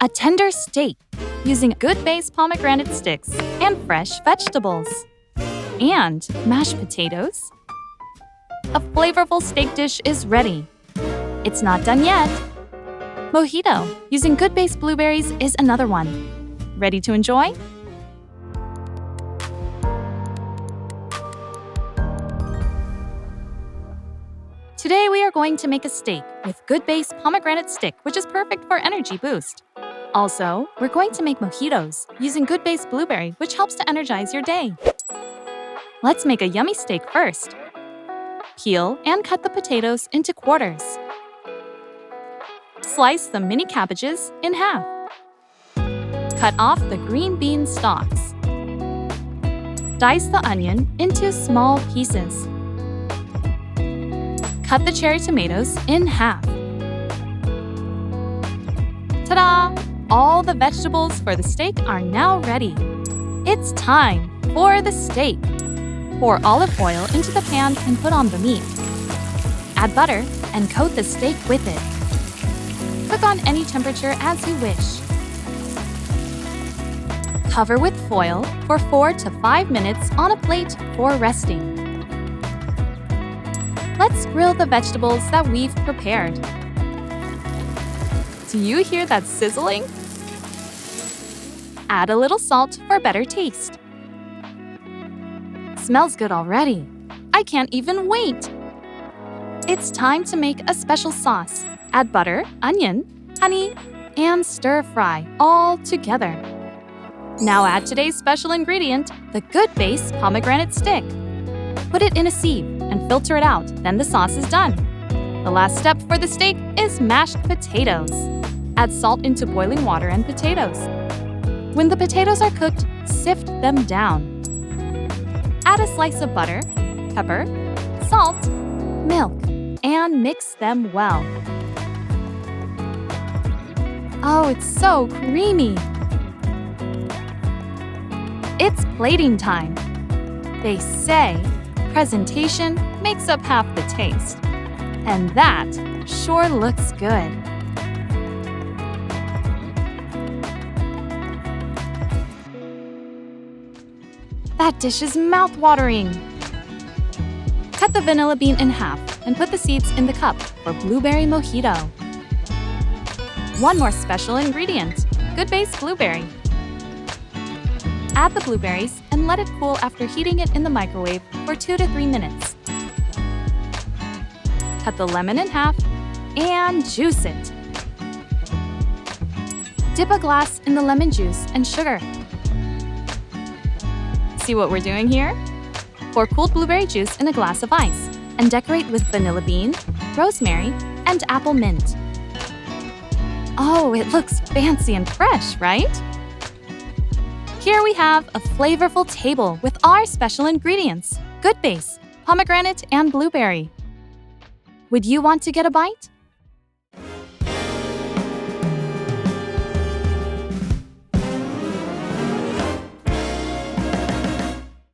A tender steak using good base pomegranate sticks and fresh vegetables. And mashed potatoes. A flavorful steak dish is ready. It's not done yet. Mojito using good base blueberries is another one. Ready to enjoy? Today we are going to make a steak with good base pomegranate stick, which is perfect for energy boost. Also, we're going to make mojitos using good base blueberry, which helps to energize your day. Let's make a yummy steak first. Peel and cut the potatoes into quarters. Slice the mini cabbages in half. Cut off the green bean stalks. Dice the onion into small pieces. Cut the cherry tomatoes in half. Ta-da! All the vegetables for the steak are now ready. It's time for the steak. Pour olive oil into the pan and put on the meat. Add butter and coat the steak with it. Cook on any temperature as you wish. Cover with foil for 4 to 5 minutes on a plate for resting. Let's grill the vegetables that we've prepared. Do you hear that sizzling? Add a little salt for better taste. Smells good already. I can't even wait. It's time to make a special sauce. Add butter, onion, honey, and stir fry all together. Now add today's special ingredient, the good base pomegranate stick. Put it in a sieve and filter it out, then the sauce is done. The last step for the steak is mashed potatoes. Add salt into boiling water and potatoes. When the potatoes are cooked, sift them down. Add a slice of butter, pepper, salt, milk, and mix them well. Oh, it's so creamy! It's plating time. They say presentation makes up half the taste. And that sure looks good. That dish is mouth-watering. Cut the vanilla bean in half and put the seeds in the cup for blueberry mojito. One more special ingredient, good base blueberry. Add the blueberries and let it cool after heating it in the microwave for 2 to 3 minutes. Cut the lemon in half and juice it. Dip a glass in the lemon juice and sugar. See what we're doing here? Pour cooled blueberry juice in a glass of ice and decorate with vanilla bean, rosemary, and apple mint. Oh, it looks fancy and fresh, right? Here we have a flavorful table with our special ingredients, good base, pomegranate, and blueberry. Would you want to get a bite?